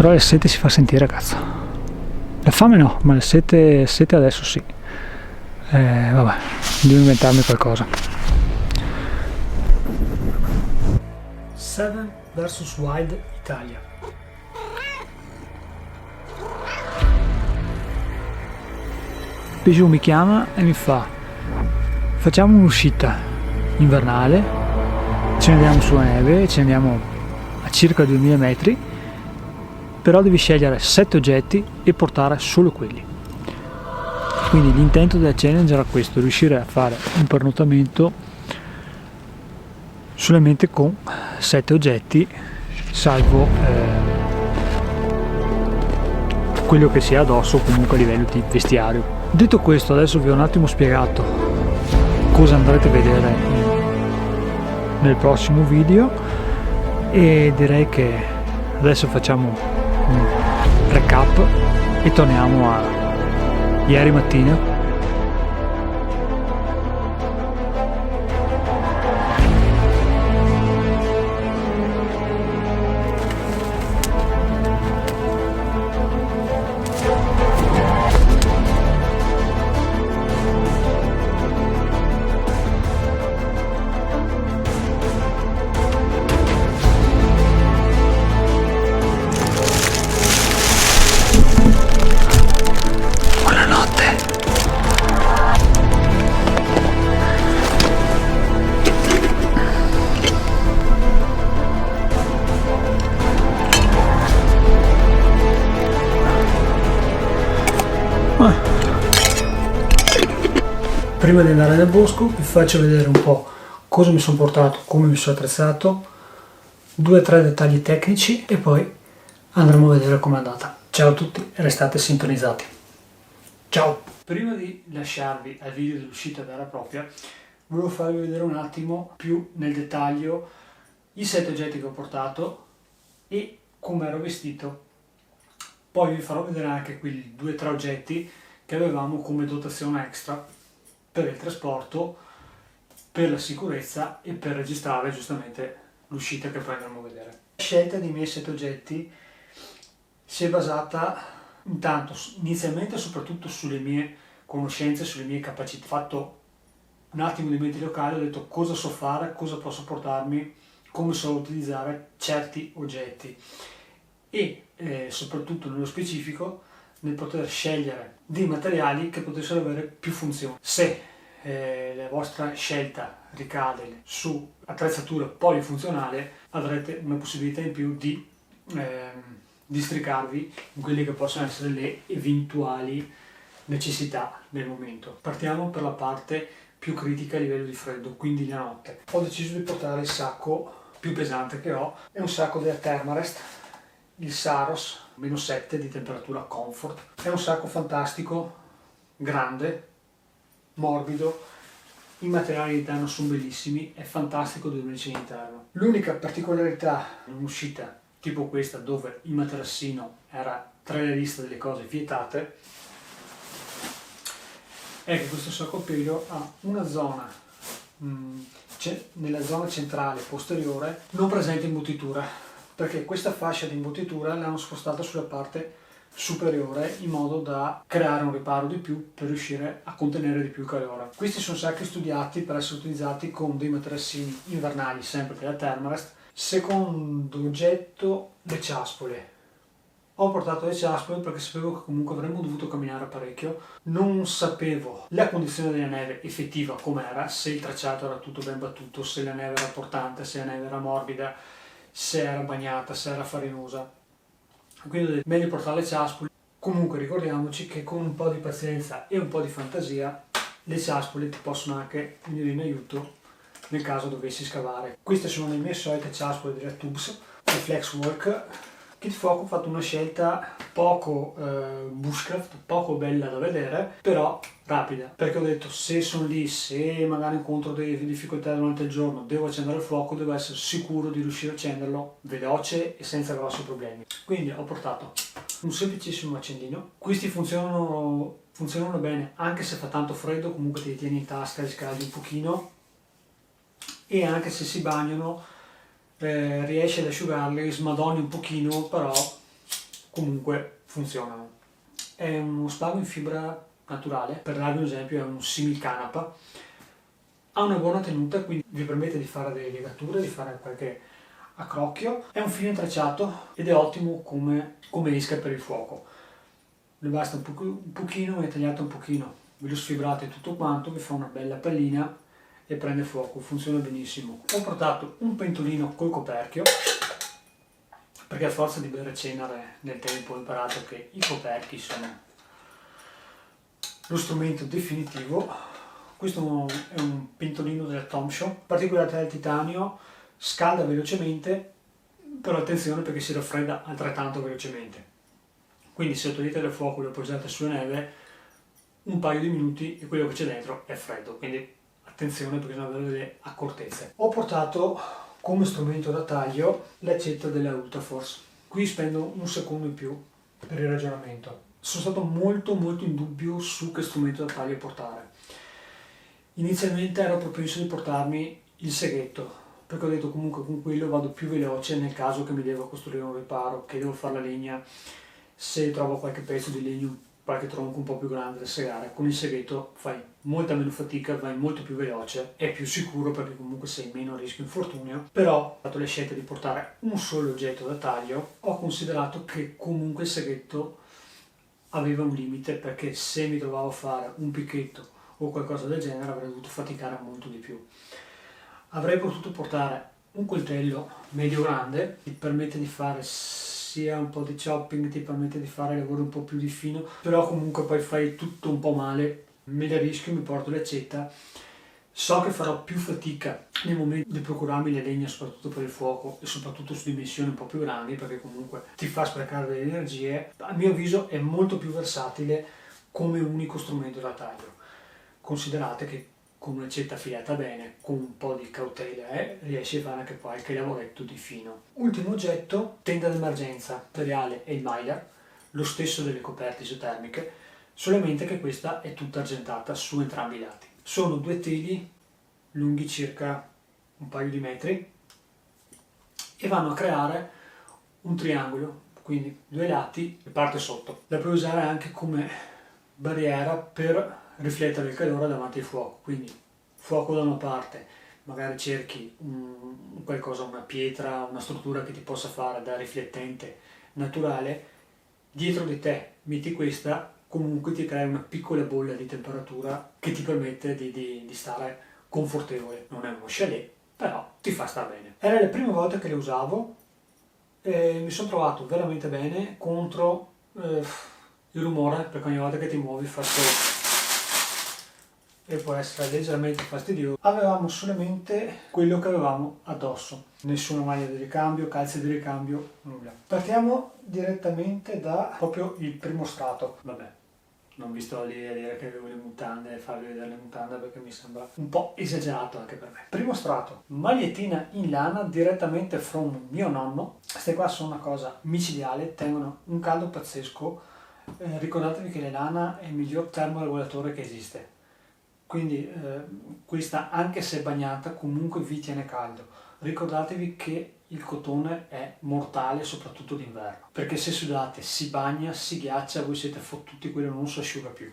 Però la sete si fa sentire, cazzo. La fame no, ma la sete adesso sì. Vabbè, devo inventarmi qualcosa. 7 vs Wild Italia. Pesù mi chiama e mi fa: facciamo un'uscita invernale, ce ne andiamo sulla neve, ce ne andiamo a circa 2000 metri, però devi scegliere 7 oggetti e portare solo quelli. Quindi l'intento della challenge era questo: riuscire a fare un pernottamento solamente con 7 oggetti, salvo quello che sia addosso, comunque a livello di vestiario. Detto questo, adesso vi ho un attimo spiegato cosa andrete a vedere nel prossimo video e direi che adesso facciamo un recap e torniamo a ieri mattina. Prima di andare nel bosco vi faccio vedere un po' cosa mi sono portato, come mi sono attrezzato, 2 o 3 dettagli tecnici e poi andremo a vedere com'è andata. Ciao a tutti e restate sintonizzati. Ciao! Prima di lasciarvi al video dell'uscita vera e propria, volevo farvi vedere un attimo più nel dettaglio i 7 oggetti che ho portato e come ero vestito. Poi vi farò vedere anche quei 2 o 3 oggetti che avevamo come dotazione extra per il trasporto, per la sicurezza e per registrare giustamente l'uscita che poi andremo a vedere. La scelta dei miei 7 oggetti si è basata intanto inizialmente soprattutto sulle mie conoscenze, sulle mie capacità. Ho fatto un attimo di mente locale, ho detto cosa so fare, cosa posso portarmi, come so utilizzare certi oggetti e soprattutto nello specifico nel poter scegliere dei materiali che potessero avere più funzioni. Se la vostra scelta ricade su attrezzatura polifunzionale, avrete una possibilità in più di districarvi in quelle che possono essere le eventuali necessità del momento. Partiamo per la parte più critica a livello di freddo, quindi la notte. Ho deciso di portare il sacco più pesante che ho, è un sacco della Thermarest, il Saros -7 di temperatura comfort. È un sacco fantastico, grande, morbido, i materiali di danno sono bellissimi, è fantastico dormirci all'interno. L'unica particolarità in un'uscita tipo questa, dove il materassino era tra le liste delle cose vietate, è che questo sacco a pelo ha una zona nella zona centrale posteriore non presente imbottitura, perché questa fascia di imbottitura l'hanno spostata sulla parte superiore in modo da creare un riparo di più per riuscire a contenere di più il calore. Questi sono sacchi studiati per essere utilizzati con dei materassini invernali, sempre della Thermarest. Secondo oggetto, le ciaspole. Ho portato le ciaspole perché sapevo che comunque avremmo dovuto camminare parecchio, non sapevo la condizione della neve effettiva com'era, se il tracciato era tutto ben battuto, se la neve era portante, se la neve era morbida, se era bagnata, se era farinosa. Quindi ho detto meglio portare le ciaspole. Comunque ricordiamoci che con un po' di pazienza e un po' di fantasia le ciaspole ti possono anche venire in aiuto nel caso dovessi scavare. Queste sono le mie solite ciaspole della Tubes, di Flexwork. Kit Fuoco ho fatto una scelta poco bushcraft, poco bella da vedere, però rapida, perché ho detto se sono lì, se magari incontro delle difficoltà durante il giorno, devo accendere il fuoco, devo essere sicuro di riuscire a accenderlo veloce e senza grossi problemi. Quindi ho portato un semplicissimo accendino. Questi funzionano bene anche se fa tanto freddo, comunque te li tieni in tasca, li scaldi un pochino e anche se si bagnano riesci ad asciugarli, smadonni un pochino, però comunque funzionano. È uno spago in fibra naturale, per darvi un esempio è un simil canapa, ha una buona tenuta, quindi vi permette di fare delle legature, di fare qualche accrocchio, è un filo intrecciato ed è ottimo come esca per il fuoco. Ne basta un pochino, ne tagliate un pochino, ve lo sfibrate tutto quanto, vi fa una bella pallina e prende fuoco, funziona benissimo. Ho portato un pentolino col coperchio, perché a forza di bere cenere nel tempo ho imparato che i coperchi sono lo strumento definitivo. Questo è un pentolino della Tomshop, particolarità del titanio, scalda velocemente, però attenzione perché si raffredda altrettanto velocemente. Quindi se lo togliete dal fuoco e lo posate sulla neve, un paio di minuti e quello che c'è dentro è freddo, quindi attenzione perché bisogna avere delle accortezze. Ho portato come strumento da taglio l'accetta della Ultraforce. Qui spendo un secondo in più per il ragionamento. Sono stato molto in dubbio su che strumento da taglio portare. Inizialmente ero propenso di portarmi il seghetto, perché ho detto comunque con quello vado più veloce nel caso che mi devo costruire un riparo, che devo fare la legna, se trovo qualche pezzo di legno, qualche tronco un po' più grande da segare. Con il seghetto fai molta meno fatica, vai molto più veloce, è più sicuro perché comunque sei meno a rischio infortunio. Però ho fatto la scelta di portare un solo oggetto da taglio, ho considerato che comunque il seghetto aveva un limite, perché se mi trovavo a fare un picchetto o qualcosa del genere avrei dovuto faticare molto di più. Avrei potuto portare un coltello medio grande, ti permette di fare sia un po' di chopping, ti permette di fare lavori un po' più di fino, però comunque poi fai tutto un po' male, me la rischio, mi porto l'accetta. So che farò più fatica nel momento di procurarmi le legna, soprattutto per il fuoco e soprattutto su dimensioni un po' più grandi, perché comunque ti fa sprecare delle energie. A mio avviso è molto più versatile come unico strumento da taglio. Considerate che con un'accetta affilata bene, con un po' di cautela, riesci a fare anche qualche lavoretto di fino. Ultimo oggetto, tenda d'emergenza. Il materiale è il Mylar, lo stesso delle coperte isotermiche, solamente che questa è tutta argentata su entrambi i lati. Sono due teli lunghi circa un paio di metri e vanno a creare un triangolo, quindi due lati e parte sotto. La puoi usare anche come barriera per riflettere il calore davanti al fuoco, quindi fuoco da una parte, magari cerchi qualcosa, una pietra, una struttura che ti possa fare da riflettente naturale, dietro di te metti questa, comunque ti crea una piccola bolla di temperatura che ti permette di stare confortevole. Non è uno chalet, però ti fa stare bene. Era la prima volta che le usavo e mi sono trovato veramente bene contro il rumore, perché ogni volta che ti muovi fa solo e può essere leggermente fastidioso. Avevamo solamente quello che avevamo addosso, nessuna maglia di ricambio, calze di ricambio, nulla. Partiamo direttamente da proprio il primo strato. Vabbè, non vi sto lì a dire che avevo le mutande e farvi vedere le mutande perché mi sembra un po' esagerato anche per me. Primo strato, magliettina in lana direttamente from mio nonno. Queste qua sono una cosa micidiale, tengono un caldo pazzesco. Ricordatevi che la lana è il miglior termoregolatore che esiste. Quindi questa, anche se bagnata, comunque vi tiene caldo. Ricordatevi che il cotone è mortale soprattutto d'inverno, perché se sudate si bagna, si ghiaccia, voi siete fottuti, quello non si asciuga più.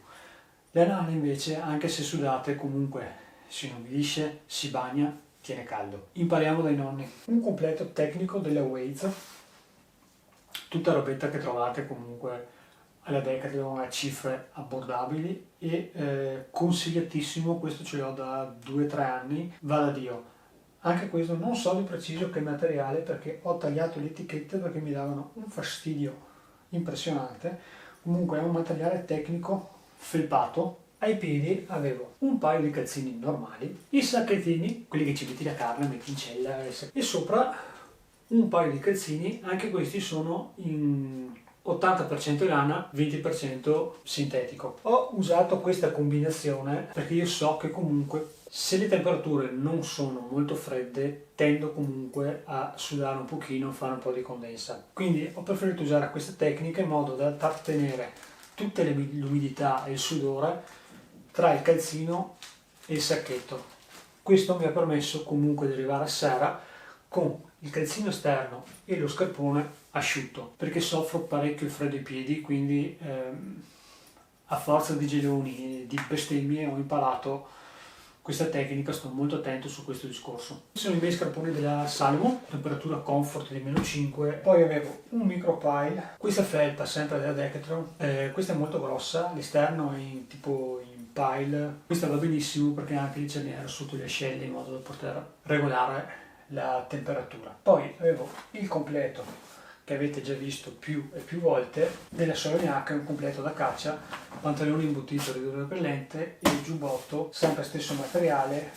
La lana invece, anche se sudate, comunque si inumidisce, si bagna, tiene caldo. Impariamo dai nonni. Un completo tecnico della Waze, tutta robetta che trovate comunque alla Decathlon a cifre abbordabili e consigliatissimo. Questo ce l'ho da 2-3 anni, va da Dio. Anche questo non so di preciso che materiale, perché ho tagliato le etichette perché mi davano un fastidio impressionante. Comunque è un materiale tecnico felpato. Ai piedi avevo un paio di calzini normali, i sacchettini, quelli che ci metti la carne, metti in cella, e sopra un paio di calzini, anche questi sono in 80% lana, 20% sintetico. Ho usato questa combinazione perché io so che comunque se le temperature non sono molto fredde tendo comunque a sudare un pochino, fare un po' di condensa. Quindi ho preferito usare questa tecnica in modo da trattenere tutte l'umidità e il sudore tra il calzino e il sacchetto. Questo mi ha permesso comunque di arrivare a sera con il calzino esterno e lo scarpone asciutto, perché soffro parecchio il freddo ai piedi, quindi a forza di geloni e di bestemmie ho imparato questa tecnica, sto molto attento su questo discorso. Questi sono i miei scarponi della Salomon, temperatura comfort di -5. Poi avevo un micropile, questa felpa sempre della Decathlon, questa è molto grossa, l'esterno è tipo in pile, questa va benissimo perché ha anche il cerniera sotto le ascelle in modo da poter regolare la temperatura. Poi avevo il completo che avete già visto più e più volte della Solognac, un completo da caccia, pantalone imbottito ridutore repellente e il giubbotto, sempre stesso materiale,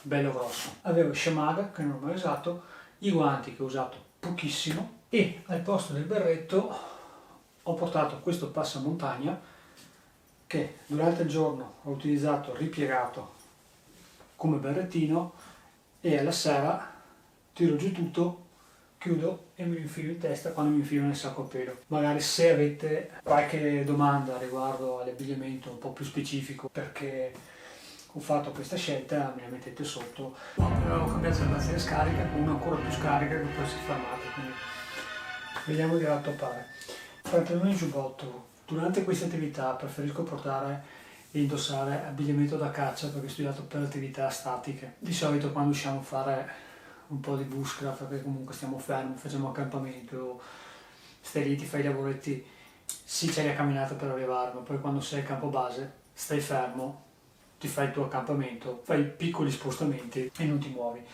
bello grosso. Avevo il Shemagh che non ho mai usato, i guanti che ho usato pochissimo e al posto del berretto ho portato questo passamontagna che durante il giorno ho utilizzato ripiegato come berrettino e alla sera tiro giù tutto, chiudo e mi infilo in testa quando mi infilo nel sacco a pelo. Magari se avete qualche domanda riguardo all'abbigliamento un po' più specifico perché ho fatto questa scelta, me la mettete sotto. Ho cambiato la batteria scarica con una ancora più scarica che può essere fermata, quindi vediamo di rattoppare. Pantalone e giubbotto. Durante queste attività preferisco portare e indossare abbigliamento da caccia perché ho studiato per attività statiche. Di solito quando usciamo a fare un po' di bushcraft, perché comunque stiamo fermi, facciamo accampamento, stai lì, ti fai i lavoretti, sì c'è la camminata per arrivare, ma poi quando sei a campo base stai fermo, ti fai il tuo accampamento, fai piccoli spostamenti e non ti muovi.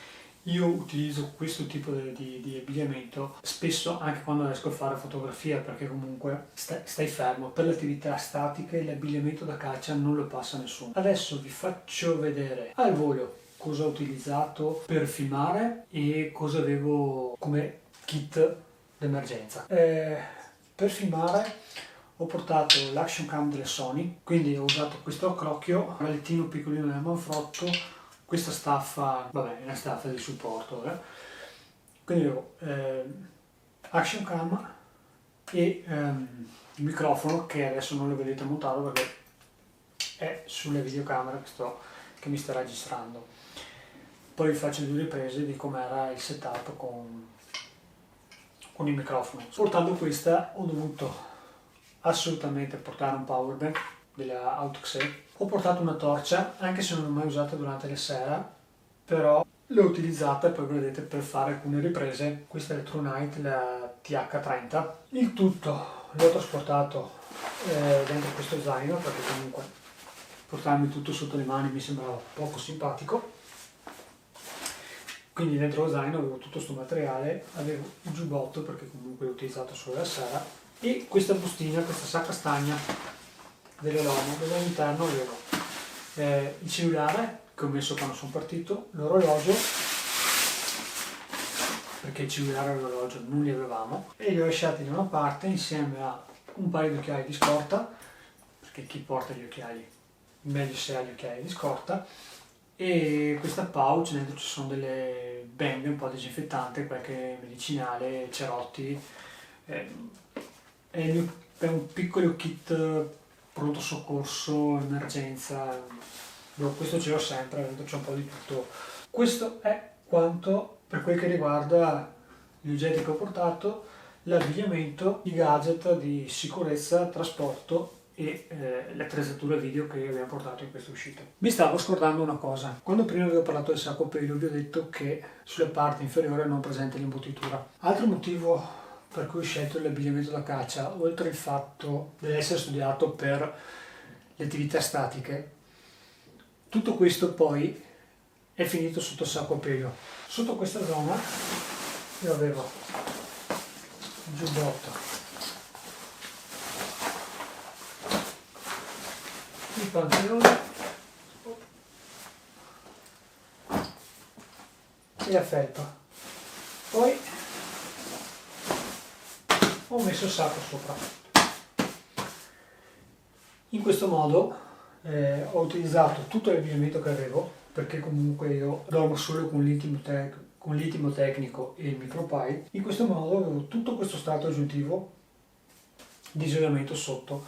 Io utilizzo questo tipo di abbigliamento spesso anche quando riesco a fare fotografia, perché comunque stai fermo. Per le attività statiche l'abbigliamento da caccia non lo passa nessuno. Adesso vi faccio vedere al volo cosa ho utilizzato per filmare e cosa avevo come kit d'emergenza. Per filmare ho portato l'action cam delle Sony, quindi ho usato questo accrocchio, un palettino piccolino del Manfrotto, questa staffa, vabbè, è una staffa di supporto, quindi avevo action cam e il microfono che adesso non lo vedete montato perché è sulle videocamere che mi sta registrando. Poi vi faccio 2 riprese di com'era il setup con il microfono. Portando questa ho dovuto assolutamente portare un power bank della Autoxe. Ho portato una torcia, anche se non l'ho mai usata durante la sera, però l'ho utilizzata e poi vedete per fare alcune riprese. Questa è la True Night, la TH30. Il tutto l'ho trasportato dentro questo zaino perché comunque portarmi tutto sotto le mani mi sembrava poco simpatico. Quindi dentro lo zaino avevo tutto questo materiale, avevo il giubbotto perché comunque l'ho utilizzato solo la sera e questa bustina, questa sacca stagna delle Lomo, dove all'interno avevo il cellulare che ho messo quando sono partito, l'orologio perché il cellulare e l'orologio non li avevamo e li ho lasciati da una parte insieme a un paio di occhiali di scorta perché chi porta gli occhiali meglio se ha gli occhiali di scorta e questa pouch, dentro ci sono delle bende, un po' disinfettante, qualche medicinale, cerotti, è un piccolo kit pronto soccorso, emergenza, questo ce l'ho sempre, dentro c'è un po' di tutto. Questo è quanto per quel che riguarda gli oggetti che ho portato, l'abbigliamento, i gadget di sicurezza, trasporto e le attrezzature video che abbiamo portato in questa uscita. Mi stavo scordando una cosa. Quando prima vi ho parlato del sacco a pelo vi ho detto che sulla parte inferiore non è presente l'imbottitura. Altro motivo per cui ho scelto l'abbigliamento da caccia, oltre il fatto di essere studiato per le attività statiche, tutto questo poi è finito sotto il sacco a pelo. Sotto questa zona io avevo il giubbotto, il pantalone e la felpa. Poi ho messo il sacco sopra. In questo modo ho utilizzato tutto l'abbigliamento che avevo, perché comunque io dormo solo con l'intimo tecnico e il micropile. In questo modo avevo tutto questo strato aggiuntivo di isolamento sotto.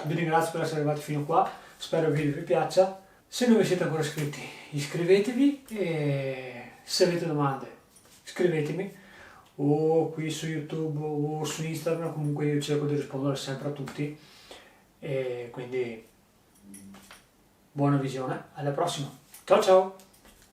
Vi ringrazio per essere arrivati fino a qua, spero il video vi piaccia. Se non vi siete ancora iscritti, iscrivetevi e se avete domande scrivetemi. o qui su YouTube o su Instagram, comunque io cerco di rispondere sempre a tutti, e quindi buona visione, alla prossima, ciao ciao!